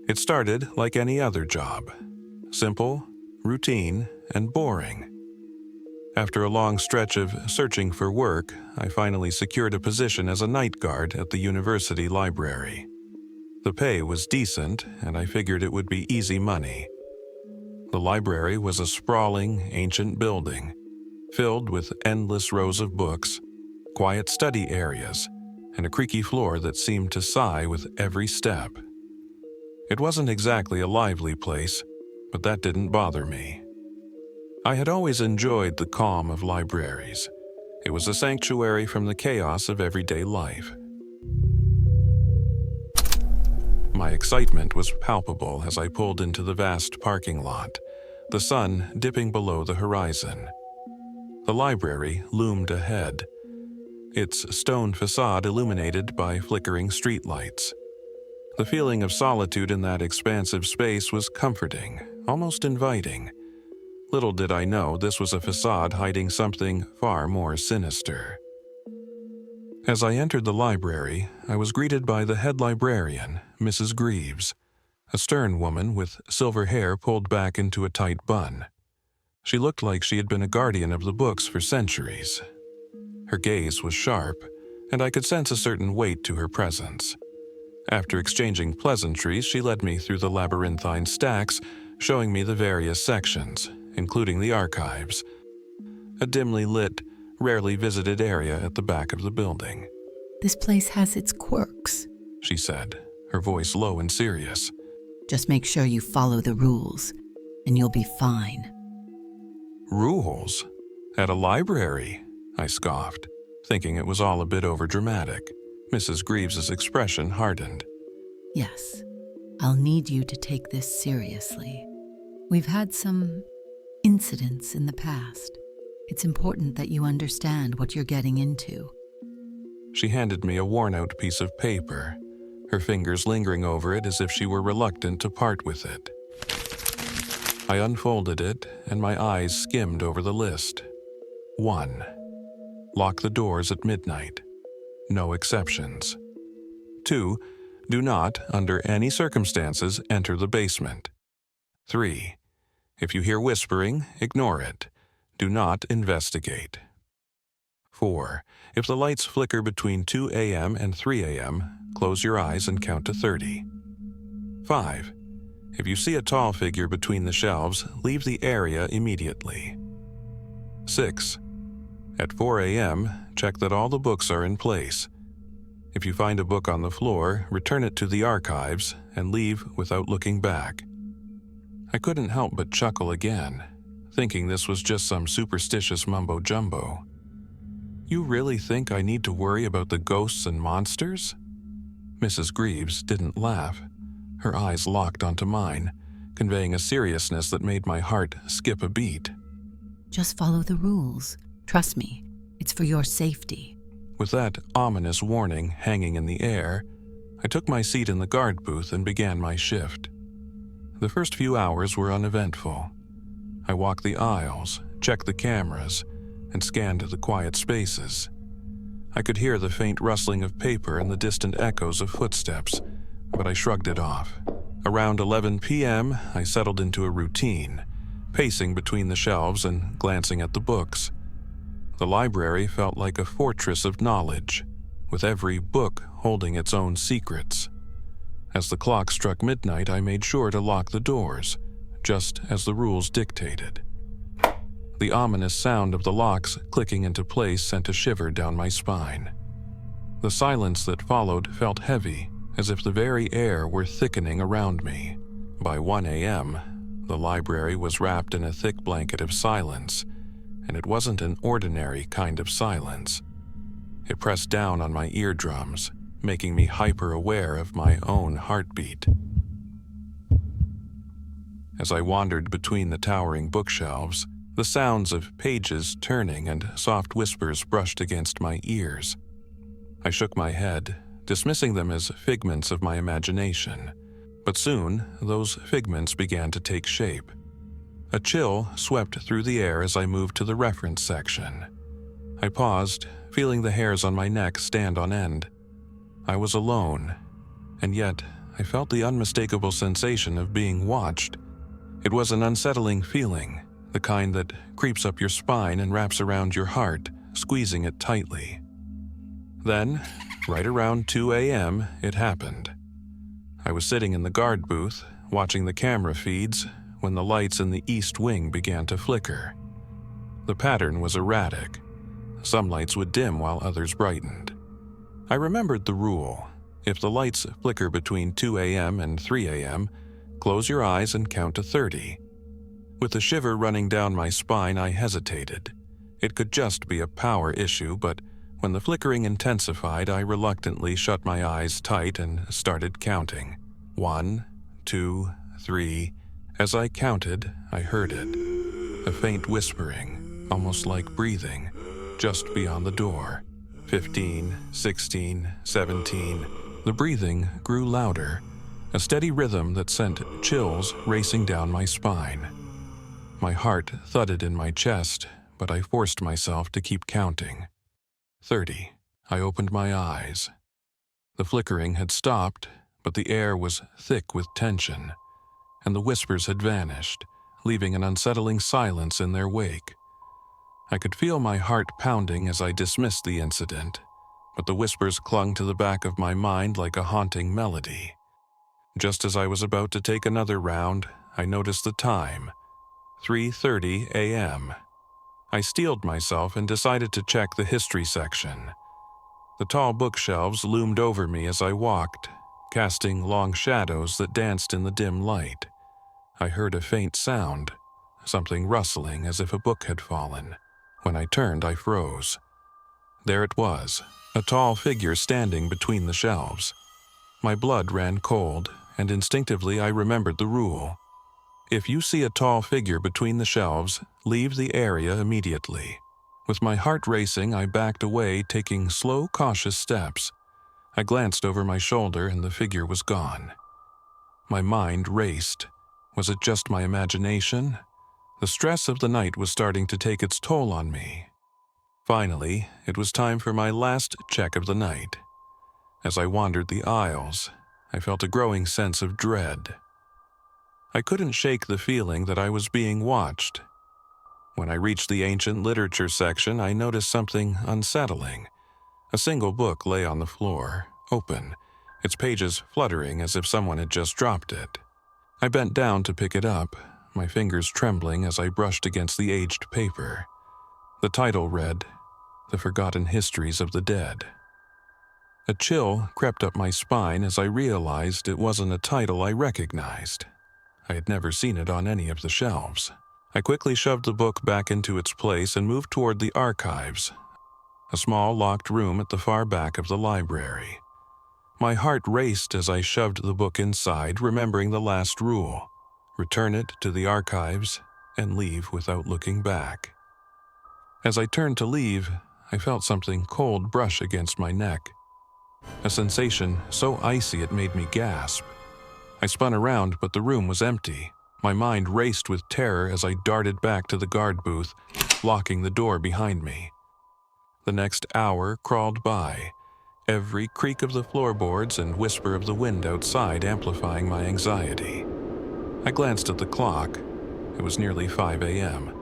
It started like any other job. Simple, routine, and boring. After a long stretch of searching for work, I finally secured a position as a night guard at the university library. The pay was decent, and I figured it would be easy money. The library was a sprawling, ancient building, filled with endless rows of books, quiet study areas, and a creaky floor that seemed to sigh with every step. It wasn't exactly a lively place, but that didn't bother me. I had always enjoyed the calm of libraries. It was a sanctuary from the chaos of everyday life. My excitement was palpable as I pulled into the vast parking lot, the sun dipping below the horizon. The library loomed ahead, its stone facade illuminated by flickering streetlights. The feeling of solitude in that expansive space was comforting, almost inviting. Little did I know this was a facade hiding something far more sinister. As I entered the library, I was greeted by the head librarian, Mrs. Greaves, a stern woman with silver hair pulled back into a tight bun. She looked like she had been a guardian of the books for centuries. Her gaze was sharp, and I could sense a certain weight to her presence. After exchanging pleasantries, she led me through the labyrinthine stacks, showing me the various sections, including the archives, a dimly lit, rarely visited area at the back of the building. "This place has its quirks," she said, her voice low and serious. "Just make sure you follow the rules, and you'll be fine." Rules? At a library? I scoffed, thinking it was all a bit overdramatic. Mrs. Greaves's expression hardened. "Yes, I'll need you to take this seriously. We've had some incidents in the past. It's important that you understand what you're getting into." She handed me a worn-out piece of paper, her fingers lingering over it as if she were reluctant to part with it. I unfolded it, and my eyes skimmed over the list. 1. Lock the doors at midnight. No exceptions. 2. Do not, under any circumstances, enter the basement. 3. If you hear whispering, ignore it. Do not investigate. 4. If the lights flicker between 2 a.m. and 3 a.m., close your eyes and count to 30. 5. If you see a tall figure between the shelves, leave the area immediately. 6. At 4 a.m., check that all the books are in place. If you find a book on the floor, return it to the archives and leave without looking back. I couldn't help but chuckle again, thinking this was just some superstitious mumbo-jumbo. You really think I need to worry about the ghosts and monsters? Mrs. Greaves didn't laugh. Her eyes locked onto mine, conveying a seriousness that made my heart skip a beat. "Just follow the rules. Trust me, it's for your safety." With that ominous warning hanging in the air, I took my seat in the guard booth and began my shift. The first few hours were uneventful. I walked the aisles, checked the cameras, and scanned the quiet spaces. I could hear the faint rustling of paper and the distant echoes of footsteps, but I shrugged it off. Around 11 p.m., I settled into a routine, pacing between the shelves and glancing at the books. The library felt like a fortress of knowledge, with every book holding its own secrets. As the clock struck midnight, I made sure to lock the doors, just as the rules dictated. The ominous sound of the locks clicking into place sent a shiver down my spine. The silence that followed felt heavy, as if the very air were thickening around me. By 1 a.m., the library was wrapped in a thick blanket of silence, and it wasn't an ordinary kind of silence. It pressed down on my eardrums, making me hyper-aware of my own heartbeat. As I wandered between the towering bookshelves, the sounds of pages turning and soft whispers brushed against my ears. I shook my head, dismissing them as figments of my imagination. But soon, those figments began to take shape. A chill swept through the air as I moved to the reference section. I paused, feeling the hairs on my neck stand on end. I was alone, and yet I felt the unmistakable sensation of being watched. It was an unsettling feeling, the kind that creeps up your spine and wraps around your heart, squeezing it tightly. Then, right around 2 a.m., it happened. I was sitting in the guard booth, watching the camera feeds, when the lights in the east wing began to flicker. The pattern was erratic. Some lights would dim while others brightened. I remembered the rule. If the lights flicker between 2 a.m. and 3 a.m., close your eyes and count to 30. With a shiver running down my spine, I hesitated. It could just be a power issue, but when the flickering intensified, I reluctantly shut my eyes tight and started counting. 1, 2, 3. As I counted, I heard it. A faint whispering, almost like breathing, just beyond the door. 15, 16, 17. The breathing grew louder, a steady rhythm that sent chills racing down my spine. My heart thudded in my chest, but I forced myself to keep counting. 30. I opened my eyes. The flickering had stopped, but the air was thick with tension, and the whispers had vanished, leaving an unsettling silence in their wake. I could feel my heart pounding as I dismissed the incident, but the whispers clung to the back of my mind like a haunting melody. Just as I was about to take another round, I noticed the time. 3:30 a.m. I steeled myself and decided to check the history section. The tall bookshelves loomed over me as I walked, casting long shadows that danced in the dim light. I heard a faint sound, something rustling as if a book had fallen. When I turned, I froze. There it was, a tall figure standing between the shelves. My blood ran cold, and instinctively I remembered the rule. If you see a tall figure between the shelves, leave the area immediately. With my heart racing, I backed away, taking slow, cautious steps. I glanced over my shoulder and the figure was gone. My mind raced. Was it just my imagination? The stress of the night was starting to take its toll on me. Finally, it was time for my last check of the night. As I wandered the aisles, I felt a growing sense of dread. I couldn't shake the feeling that I was being watched. When I reached the ancient literature section, I noticed something unsettling. A single book lay on the floor, open, its pages fluttering as if someone had just dropped it. I bent down to pick it up, my fingers trembling as I brushed against the aged paper. The title read, "The Forgotten Histories of the Dead." A chill crept up my spine as I realized it wasn't a title I recognized. I had never seen it on any of the shelves. I quickly shoved the book back into its place and moved toward the archives, a small locked room at the far back of the library. My heart raced as I shoved the book inside, remembering the last rule: return it to the archives and leave without looking back. As I turned to leave, I felt something cold brush against my neck, a sensation so icy it made me gasp. I spun around, but the room was empty. My mind raced with terror as I darted back to the guard booth, locking the door behind me. The next hour crawled by, every creak of the floorboards and whisper of the wind outside amplifying my anxiety. I glanced at the clock. It was nearly 5 a.m.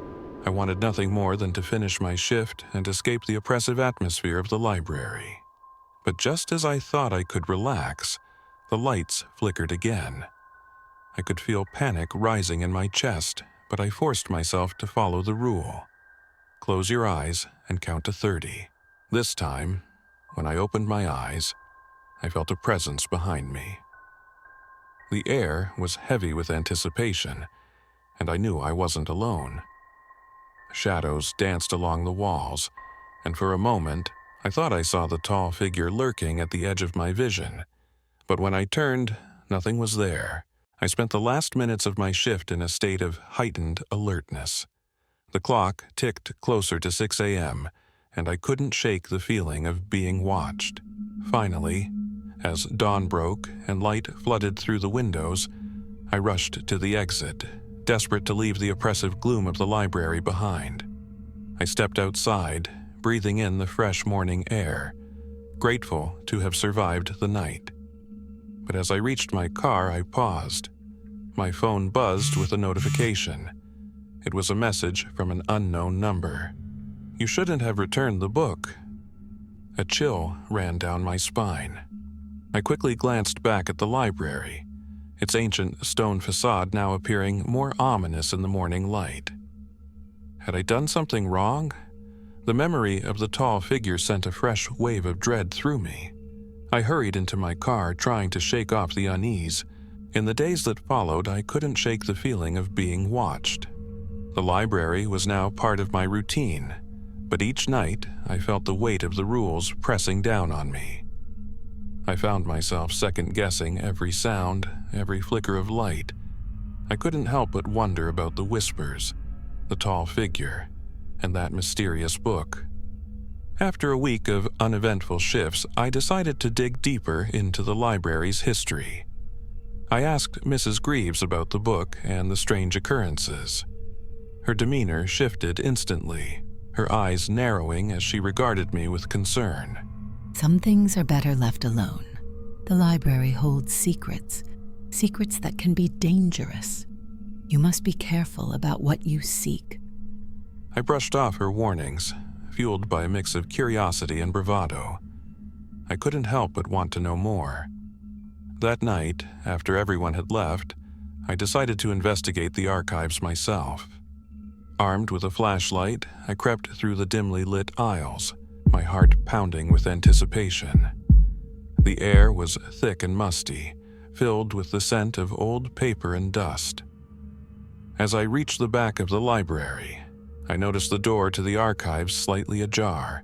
I wanted nothing more than to finish my shift and escape the oppressive atmosphere of the library. But just as I thought I could relax, the lights flickered again. I could feel panic rising in my chest, but I forced myself to follow the rule. Close your eyes and count to 30. This time, when I opened my eyes, I felt a presence behind me. The air was heavy with anticipation, and I knew I wasn't alone. Shadows danced along the walls, and for a moment, I thought I saw the tall figure lurking at the edge of my vision. But when I turned, nothing was there. I spent the last minutes of my shift in a state of heightened alertness. The clock ticked closer to 6 a.m., and I couldn't shake the feeling of being watched. Finally, as dawn broke and light flooded through the windows, I rushed to the exit, desperate to leave the oppressive gloom of the library behind. I stepped outside, breathing in the fresh morning air, grateful to have survived the night. But as I reached my car, I paused. My phone buzzed with a notification. It was a message from an unknown number. "You shouldn't have returned the book." A chill ran down my spine. I quickly glanced back at the library, its ancient stone facade now appearing more ominous in the morning light. Had I done something wrong? The memory of the tall figure sent a fresh wave of dread through me. I hurried into my car, trying to shake off the unease. In the days that followed, I couldn't shake the feeling of being watched. The library was now part of my routine, but each night I felt the weight of the rules pressing down on me. I found myself second-guessing every sound, every flicker of light. I couldn't help but wonder about the whispers, the tall figure, and that mysterious book. After a week of uneventful shifts, I decided to dig deeper into the library's history. I asked Mrs. Greaves about the book and the strange occurrences. Her demeanor shifted instantly, her eyes narrowing as she regarded me with concern. Some things are better left alone. The library holds secrets that can be dangerous. You must be careful about what you seek. I brushed off her warnings, fueled by a mix of curiosity and bravado. I couldn't help but want to know more. That night, after everyone had left, I decided to investigate the archives myself. Armed with a flashlight, I crept through the dimly lit aisles, my heart pounding with anticipation. The air was thick and musty, filled with the scent of old paper and dust. As I reached the back of the library, I noticed the door to the archives slightly ajar.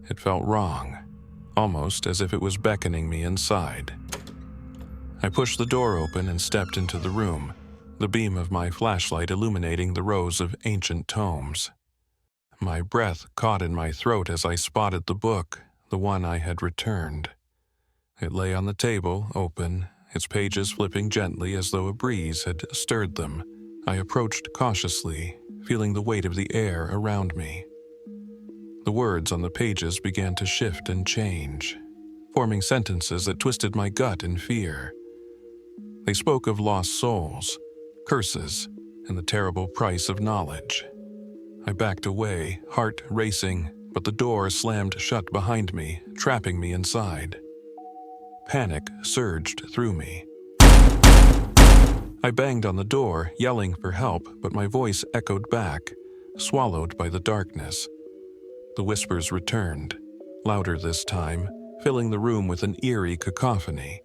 It felt wrong, almost as if it was beckoning me inside. I pushed the door open and stepped into the room, the beam of my flashlight illuminating the rows of ancient tomes. My breath caught in my throat as I spotted the book, the one I had returned. It lay on the table, open, its pages flipping gently as though a breeze had stirred them. I approached cautiously, feeling the weight of the air around me. The words on the pages began to shift and change, forming sentences that twisted my gut in fear. They spoke of lost souls, curses, and the terrible price of knowledge. I backed away, heart racing, but the door slammed shut behind me, trapping me inside. Panic surged through me. I banged on the door, yelling for help, but my voice echoed back, swallowed by the darkness. The whispers returned, louder this time, filling the room with an eerie cacophony.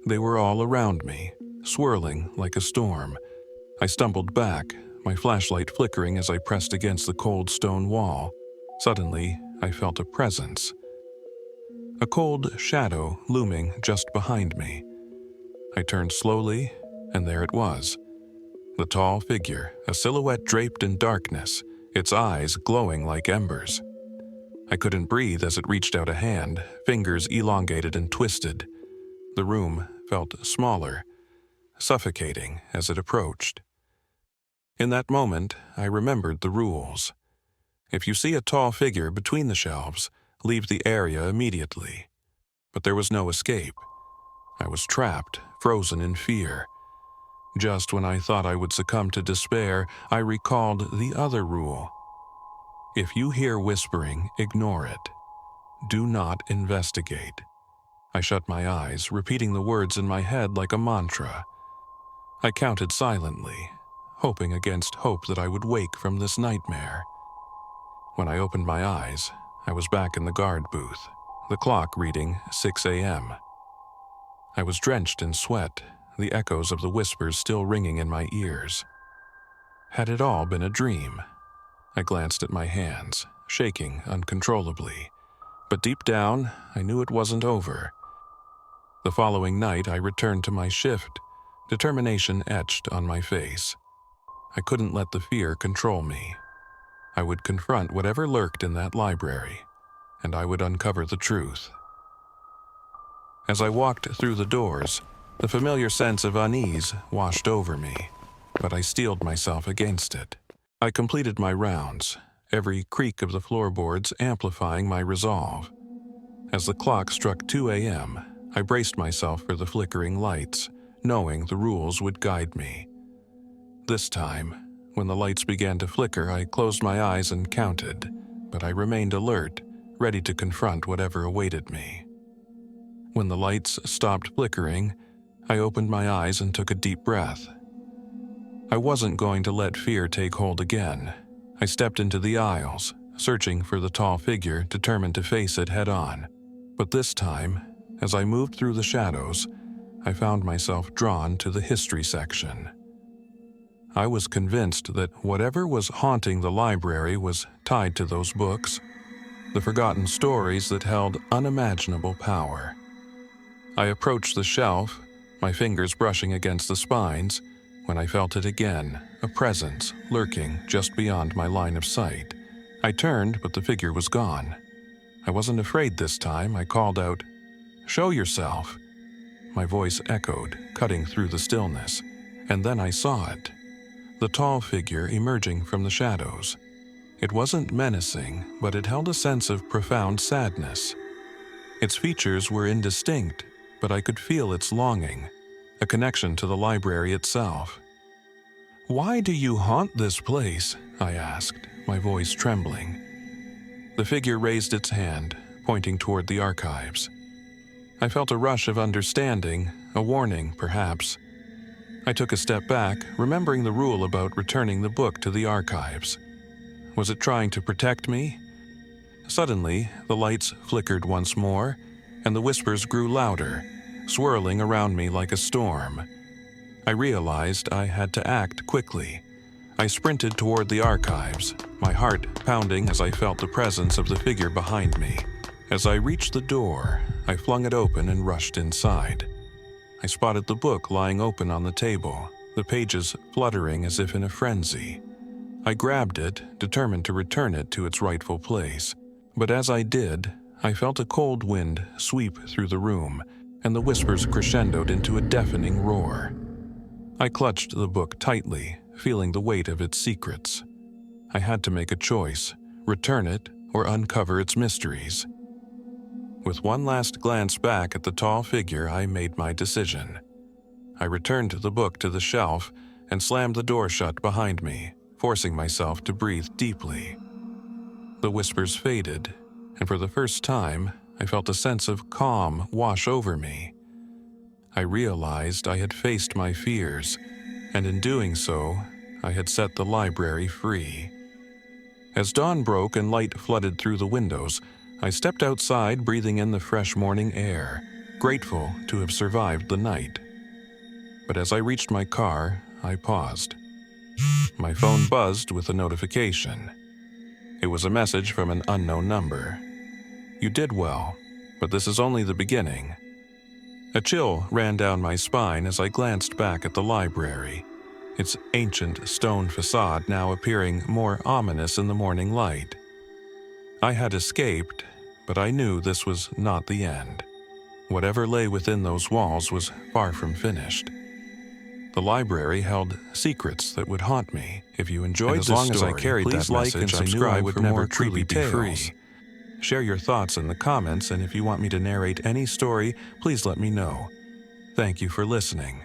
They were all around me, swirling like a storm. I stumbled back, my flashlight flickering as I pressed against the cold stone wall. Suddenly, I felt a presence. A cold shadow looming just behind me. I turned slowly, and there it was. The tall figure, a silhouette draped in darkness, its eyes glowing like embers. I couldn't breathe as it reached out a hand, fingers elongated and twisted. The room felt smaller, suffocating as it approached. In that moment, I remembered the rules. If you see a tall figure between the shelves, leave the area immediately. But there was no escape. I was trapped, frozen in fear. Just when I thought I would succumb to despair, I recalled the other rule. If you hear whispering, ignore it. Do not investigate. I shut my eyes, repeating the words in my head like a mantra. I counted silently, hoping against hope that I would wake from this nightmare. When I opened my eyes, I was back in the guard booth, the clock reading 6 a.m. I was drenched in sweat, the echoes of the whispers still ringing in my ears. Had it all been a dream? I glanced at my hands, shaking uncontrollably. But deep down, I knew it wasn't over. The following night, I returned to my shift, determination etched on my face. I couldn't let the fear control me. I would confront whatever lurked in that library, and I would uncover the truth. As I walked through the doors, the familiar sense of unease washed over me, but I steeled myself against it. I completed my rounds, every creak of the floorboards amplifying my resolve. As the clock struck 2 a.m., I braced myself for the flickering lights, knowing the rules would guide me. This time, when the lights began to flicker, I closed my eyes and counted, but I remained alert, ready to confront whatever awaited me. When the lights stopped flickering, I opened my eyes and took a deep breath. I wasn't going to let fear take hold again. I stepped into the aisles, searching for the tall figure, determined to face it head-on. But this time, as I moved through the shadows, I found myself drawn to the history section. I was convinced that whatever was haunting the library was tied to those books, the forgotten stories that held unimaginable power. I approached the shelf, my fingers brushing against the spines, when I felt it again, a presence lurking just beyond my line of sight. I turned, but the figure was gone. I wasn't afraid this time. I called out, "Show yourself." My voice echoed, cutting through the stillness, and then I saw it. The tall figure emerging from the shadows. It wasn't menacing, but it held a sense of profound sadness. Its features were indistinct, but I could feel its longing, a connection to the library itself. "Why do you haunt this place?" I asked, my voice trembling. The figure raised its hand, pointing toward the archives. I felt a rush of understanding, a warning, perhaps. I took a step back, remembering the rule about returning the book to the archives. Was it trying to protect me? Suddenly, the lights flickered once more, and the whispers grew louder, swirling around me like a storm. I realized I had to act quickly. I sprinted toward the archives, my heart pounding as I felt the presence of the figure behind me. As I reached the door, I flung it open and rushed inside. I spotted the book lying open on the table, the pages fluttering as if in a frenzy. I grabbed it, determined to return it to its rightful place. But as I did, I felt a cold wind sweep through the room, and the whispers crescendoed into a deafening roar. I clutched the book tightly, feeling the weight of its secrets. I had to make a choice, return it or uncover its mysteries. With one last glance back at the tall figure, I made my decision. I returned the book to the shelf and slammed the door shut behind me, forcing myself to breathe deeply. The whispers faded, and for the first time, I felt a sense of calm wash over me. I realized I had faced my fears, and in doing so, I had set the library free. As dawn broke and light flooded through the windows, I stepped outside, breathing in the fresh morning air, grateful to have survived the night. But as I reached my car, I paused. My phone buzzed with a notification. It was a message from an unknown number. "You did well, but this is only the beginning." A chill ran down my spine as I glanced back at the library, its ancient stone facade now appearing more ominous in the morning light. I had escaped, but I knew this was not the end. Whatever lay within those walls was far from finished. The library held secrets that would haunt me. If you enjoyed this story, as long as I carried please like and subscribe for more creepy tales. Share your thoughts in the comments, and if you want me to narrate any story, please let me know. Thank you for listening.